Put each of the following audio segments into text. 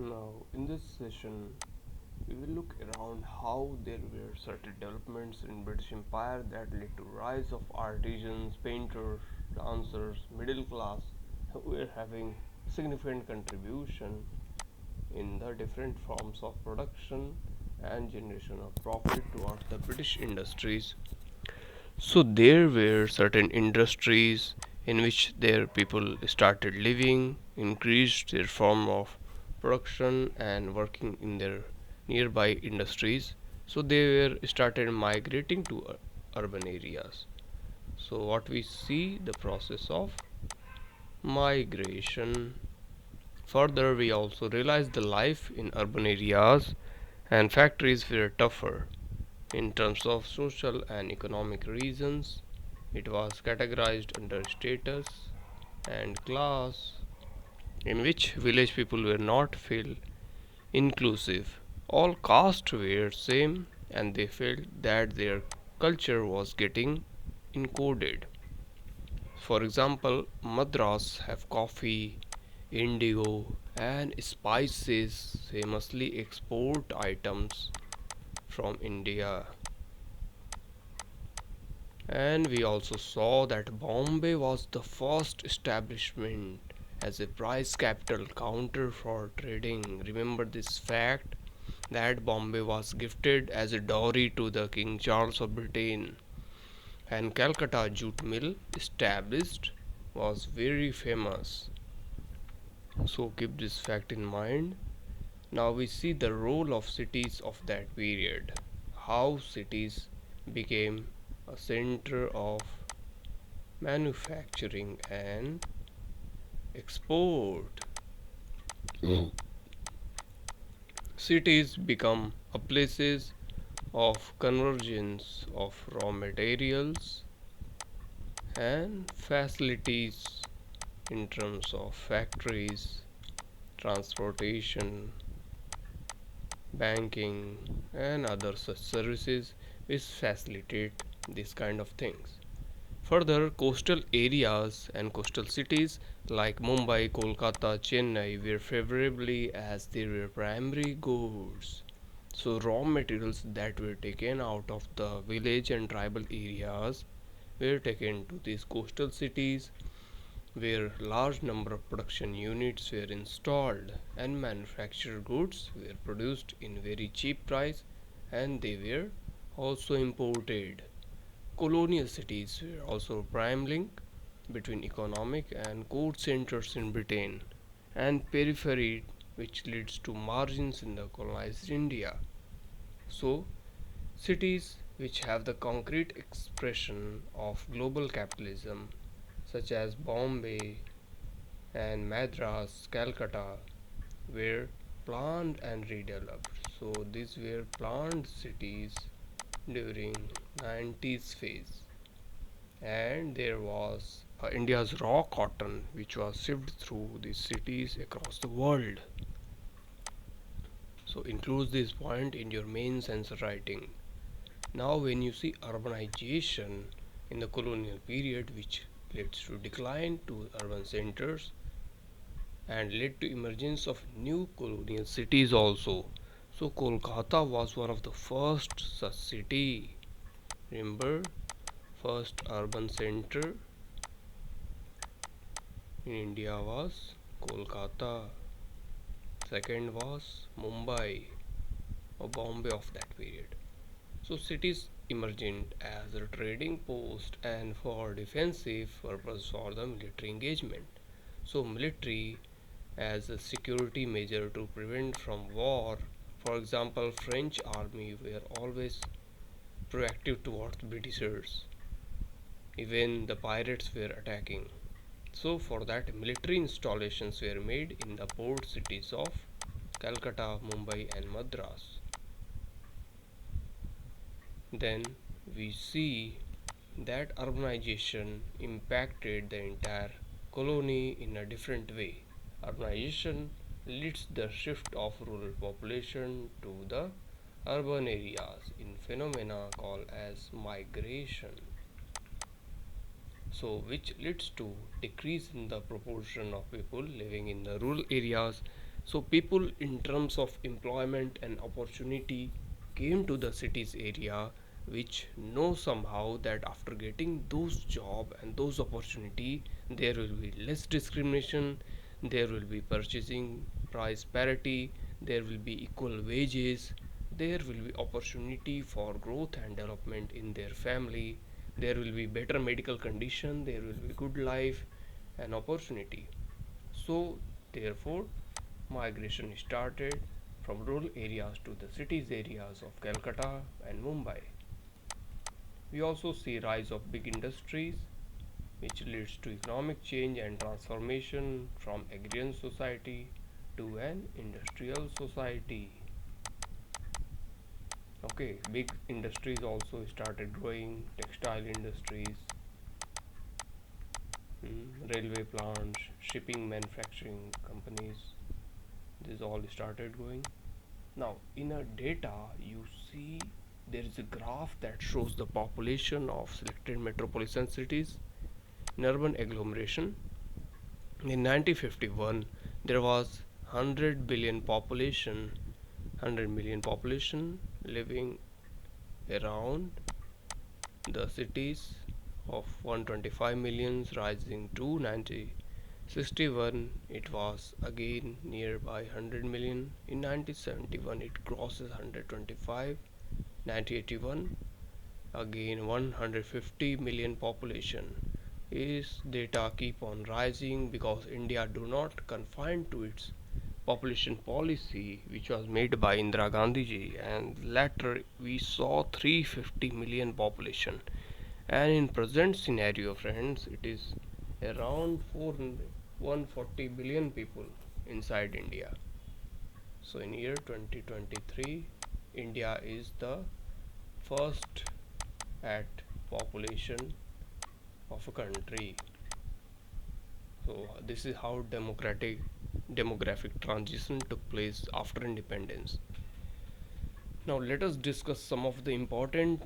Now, in this session, we will look around how there were certain developments in British Empire that led to rise of artisans, painters, dancers, middle class who were having significant contribution in the different forms of production and generation of profit towards the British industries. So there were certain industries in which their people started living, increased their form of production and working in their nearby industries. So they were started migrating to urban areas. So what we see the process of migration. Further, we also realize the life in urban areas and factories were tougher in terms of social and economic reasons. It was categorized under status and class, in which village people were not feel inclusive. All castes were same and they felt that their culture was getting encoded. For example, Madras have coffee, indigo, and spices, famously export items from India. And we also saw that Bombay was the first establishment as a price capital counter for trading. Remember this fact that Bombay was gifted as a dowry to the King Charles of Britain, and Calcutta jute mill established was very famous. So keep this fact in mind. Now we see the role of cities of that period. How cities became a center of manufacturing and export. Cities become a places of convergence of raw materials and facilities in terms of factories, transportation, banking, and other such services which facilitate these kind of things. Further, coastal areas and coastal cities like Mumbai, Kolkata, Chennai were favorably as they were primary goods. So, raw materials that were taken out of the village and tribal areas were taken to these coastal cities where large number of production units were installed and manufactured goods were produced in very cheap price and they were also imported. Colonial cities were also a prime link between economic and court centers in Britain and periphery which leads to margins in the colonized India. So, cities which have the concrete expression of global capitalism such as Bombay and Madras, Calcutta were planned and redeveloped. So these were planned cities during 90s phase, and there was India's raw cotton which was shipped through these cities across the world. So include this point in your main answer writing. Now when you see urbanization in the colonial period which leads to decline to urban centers and led to emergence of new colonial cities also. So Kolkata was one of the first such city. Remember, first urban center in India was Kolkata. Second was Mumbai or Bombay of that period. So cities emerged as a trading post and for defensive purpose for the military engagement. So military as a security measure to prevent from war. For example, French army were always proactive towards Britishers, even the pirates were attacking. So for that, military installations were made in the port cities of Calcutta, Mumbai, and Madras. Then we see that urbanization impacted the entire colony in a different way. Urbanization leads the shift of rural population to the urban areas in phenomena called as migration. So which leads to decrease in the proportion of people living in the rural areas So people in terms of employment and opportunity came to the cities area, which know somehow that after getting those job and those opportunity, there will be less discrimination, there will be purchasing price parity, there will be equal wages, there will be opportunity for growth and development in their family, there will be better medical condition, there will be good life and opportunity. So therefore migration started from rural areas to the cities areas of Calcutta and Mumbai. We also see rise of big industries which leads to economic change and transformation from agrarian society to an industrial society. Okay, big industries also started growing, textile industries, railway plants, shipping manufacturing companies, this all started growing. Now, in a data, you see there is a graph that shows the population of selected metropolitan cities in urban agglomeration. In 1951, there was 100 billion population, 100 million population living around the cities of 125 millions, rising to 1961 it was again nearby 100 million. In 1971 it crosses 125. 1981 again 150 million population. Is data keep on rising because India do not confine to its population policy which was made by Indira Gandhi ji, and later we saw 350 million population, and in present scenario friends it is around 140 billion people inside India. So in year 2023 India is the first at population of a country. So this is how demographic transition took place after independence. Now let us discuss some of the important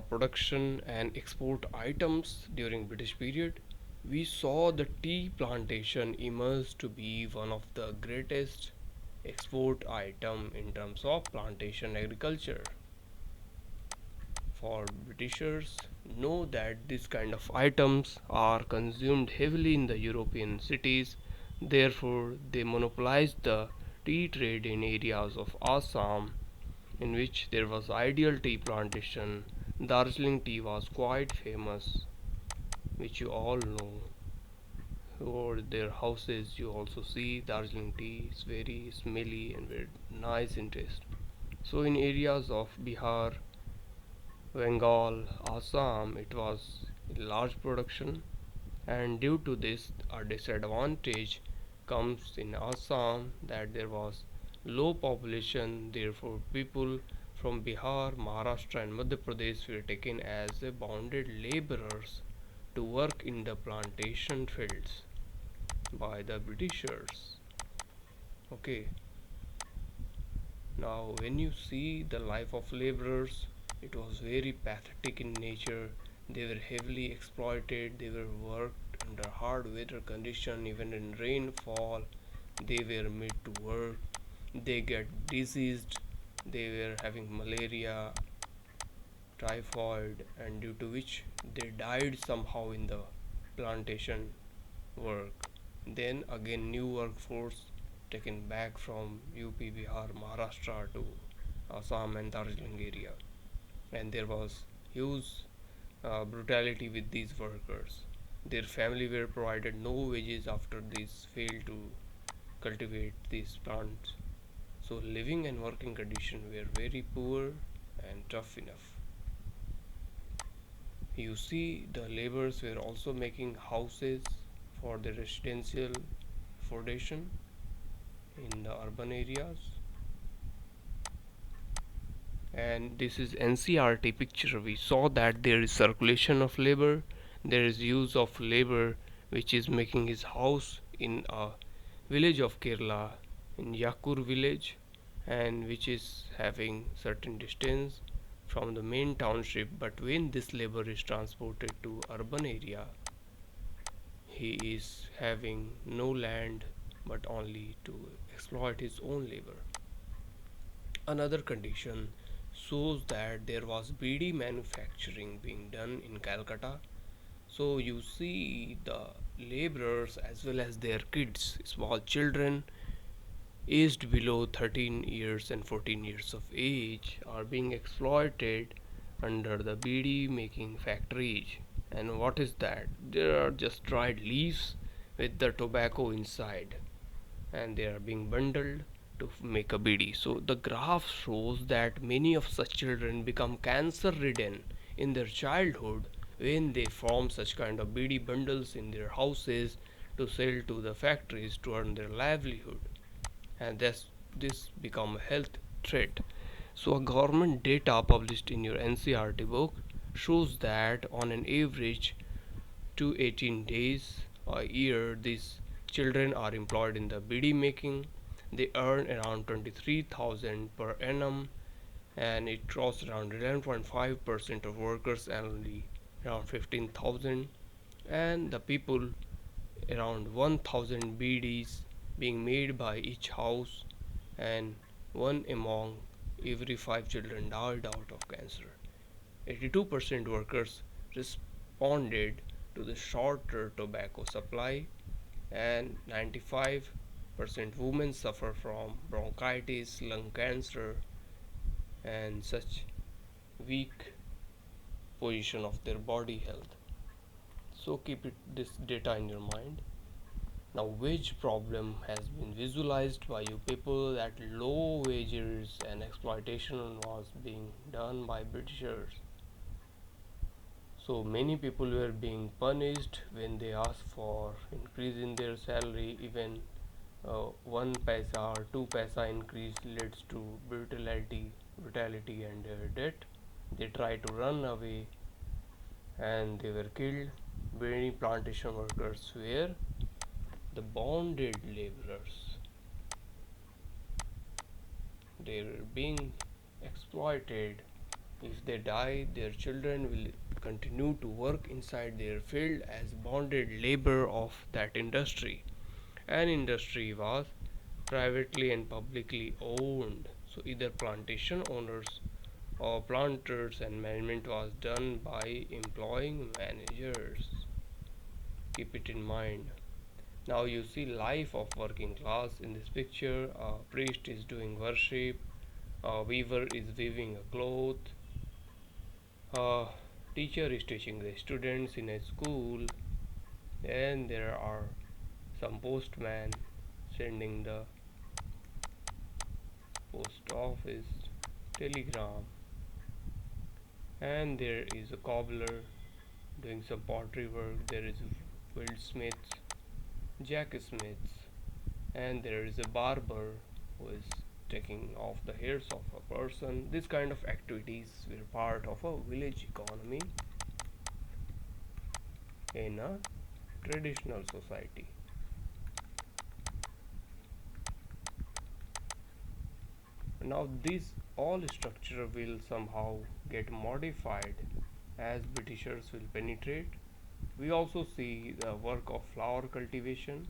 production and export items during British period. We saw the tea plantation emerge to be one of the greatest export item in terms of plantation agriculture. For Britishers know that this kind of items are consumed heavily in the European cities, therefore they monopolized the tea trade in areas of Assam in which there was ideal tea plantation. Darjeeling tea was quite famous, which you all know. Over their houses you also see Darjeeling tea is very smelly and very nice in taste. So in areas of Bihar, Bengal, Assam, it was large production, and due to this, a disadvantage comes in Assam that there was low population. Therefore, people from Bihar, Maharashtra, and Madhya Pradesh were taken as bonded laborers to work in the plantation fields by the Britishers. Okay, now, when you see the life of laborers, it was very pathetic in nature. They were heavily exploited, they were worked under hard weather conditions, even in rainfall. They were made to work, they get diseased, they were having malaria, typhoid, and due to which they died somehow in the plantation work. Then again, new workforce taken back from UP, Bihar, Maharashtra to Assam and Darjeeling area, and there was huge brutality with these workers. Their family were provided no wages after these failed to cultivate these plants. So living and working conditions were very poor and tough enough. You see, the laborers were also making houses for the residential foundation in the urban areas, and this is NCRT picture. We saw that there is circulation of labor, there is use of labor which is making his house in a village of Kerala, in Yakur village, and which is having certain distance from the main township, but when this labor is transported to urban area he is having no land, but only to exploit his own labor. Another condition shows that there was BD manufacturing being done in Calcutta. So you see the laborers as well as their kids, small children aged below 13 years and 14 years of age are being exploited under the BD making factories. And what is that? There are just dried leaves with the tobacco inside, and they are being bundled to make a BD. So the graph shows that many of such children become cancer ridden in their childhood when they form such kind of BD bundles in their houses to sell to the factories to earn their livelihood, and this become a health threat. So a government data published in your NCRT book shows that on an average to 18 days a year these children are employed in the BD making. They earn around 23,000 per annum, and it draws around 11.5% of workers annually, around 15,000, and the people around 1,000 BDs being made by each house, and one among every five children died out of cancer. 82% workers responded to the shorter tobacco supply, and 95% women suffer from bronchitis, lung cancer, and such weak position of their body health. So keep this data in your mind. Now, wage problem has been visualized by you people that low wages and exploitation was being done by Britishers. So many people were being punished when they asked for increase in their salary. Even one paisa or two paisa increase leads to brutality and death. They tried to run away and they were killed. Many plantation workers were the bonded laborers. They were being exploited. If they die, their children will continue to work inside their field as bonded labor of that industry. An industry was privately and publicly owned. So either plantation owners or planters, and management was done by employing managers. Keep it in mind. Now you see life of working class in this picture. A priest is doing worship, a weaver is weaving a cloth, a teacher is teaching the students in a school, and there are some postmen sending the post office telegram, and there is a cobbler doing some pottery work. There is goldsmiths, jacksmiths, and there is a barber who is taking off the hairs of a person. This kind of activities were part of a village economy in a traditional society. Now this all structure will somehow get modified as Britishers will penetrate. We also see the work of flower cultivation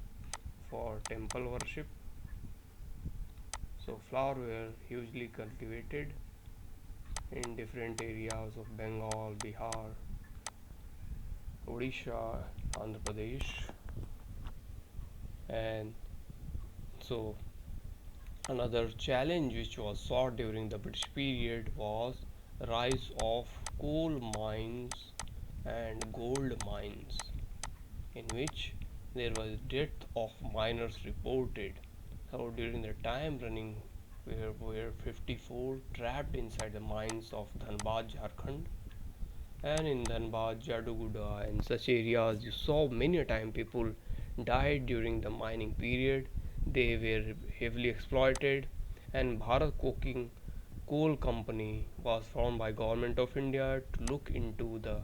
for temple worship. So flower were hugely cultivated in different areas of Bengal, Bihar, Odisha, Andhra Pradesh, and so another challenge which was sought during the British period was rise of coal mines and gold mines, in which there was death of miners reported. So during the time running were 54 trapped inside the mines of Dhanbad, Jharkhand, and in Dhanbad, Jaduguda, and such areas you saw many a time people died during the mining period. They were heavily exploited, and Bharat Coking Coal Company was formed by Government of India to look into the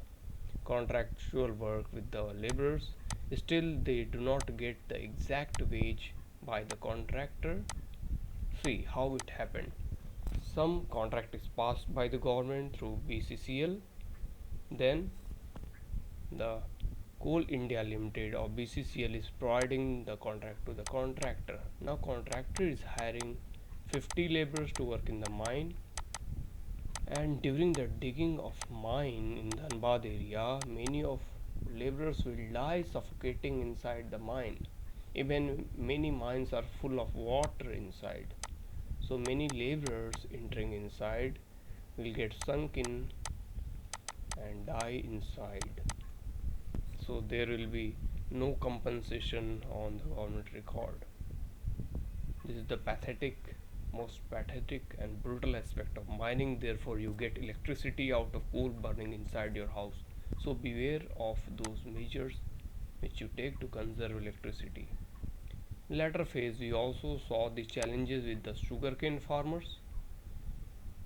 contractual work with the laborers. Still, they do not get the exact wage by the contractor. See how it happened. Some contract is passed by the government through BCCL, then the Coal India Limited or BCCL is providing the contract to the contractor. Now contractor is hiring 50 laborers to work in the mine, and during the digging of mine in Dhanbad area, many of laborers will die suffocating inside the mine. Even many mines are full of water inside. So many laborers entering inside will get sunk in and die inside. So there will be no compensation on the government record. This is the most pathetic and brutal aspect of mining. Therefore, you get electricity out of coal burning inside your house. So beware of those measures which you take to conserve electricity. Later phase, we also saw the challenges with the sugarcane farmers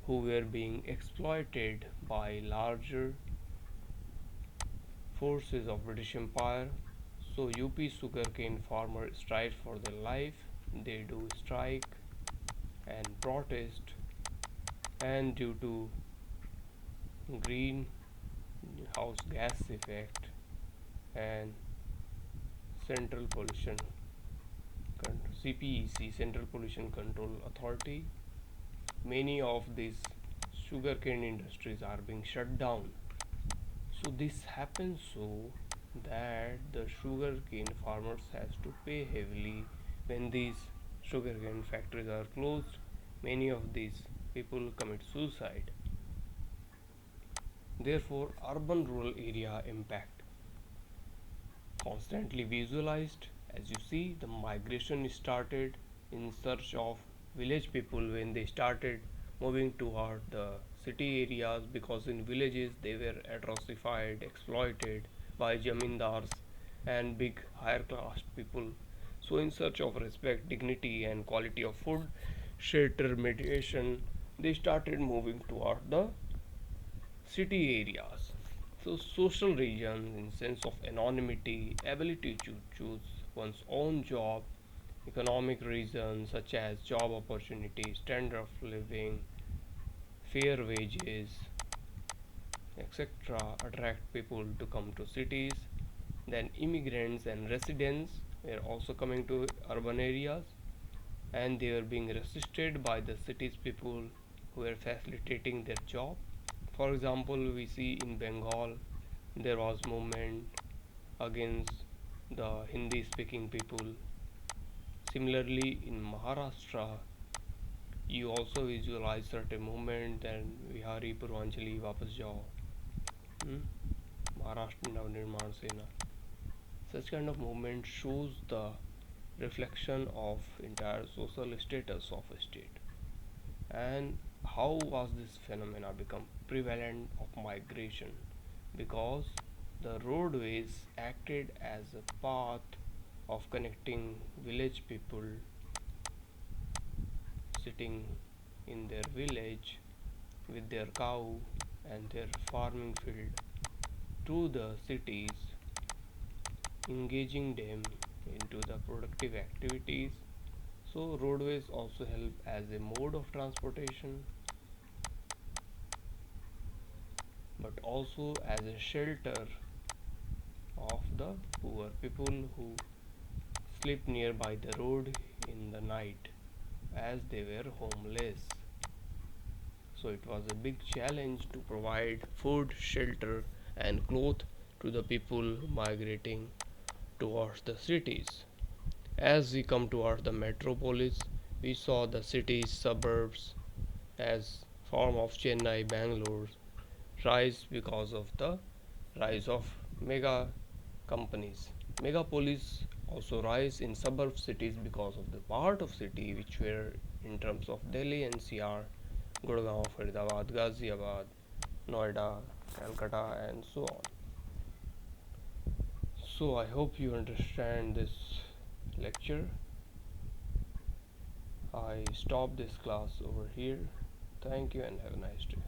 who were being exploited by larger forces of British Empire. So UP sugarcane farmers strive for their life. They do strike and protest, and due to greenhouse gas effect and Central Pollution CPEC, Central Pollution Control Authority, many of these sugarcane industries are being shut down. So this happens so that the sugarcane farmers has to pay heavily when these sugarcane factories are closed. Many of these people commit suicide. Therefore, urban rural area impact constantly visualized. As you see, the migration started in search of village people when they started moving toward the city areas, because in villages they were atrocified, exploited by jamindars and big higher class people. So, in search of respect, dignity, and quality of food, shelter, mediation, they started moving toward the city areas. So social regions in sense of anonymity, ability to choose one's own job, economic reasons such as job opportunities, standard of living, fair wages, etc. attract people to come to cities. Then immigrants and residents were also coming to urban areas, and they were being resisted by the cities people who were facilitating their job. For example, we see in Bengal there was movement against the Hindi speaking people. Similarly, in Maharashtra, you also visualize certain movement and Vihari Purvanchali Vapas Jao, hmm? Maharashtra Navnirman Sena. Such kind of movement shows the reflection of entire social status of a state. And how was this phenomena become prevalent of migration? Because the roadways acted as a path of connecting village people sitting in their village with their cow and their farming field to the cities, engaging them into the productive activities. So roadways also help as a mode of transportation, but also as a shelter of the poor people who sleep nearby the road in the night as they were homeless. So it was a big challenge to provide food, shelter, and clothes to the people migrating towards the cities. As we come towards the metropolis, we saw the cities, suburbs as form of Chennai, Bangalore rise because of the rise of mega companies. Megapolis also rise in suburb cities because of the part of city which were in terms of Delhi NCR, Gurgaon, Faridabad, Ghaziabad, Noida, Calcutta, and so on. So I hope you understand this lecture. I stop this class over here. Thank you and have a nice day.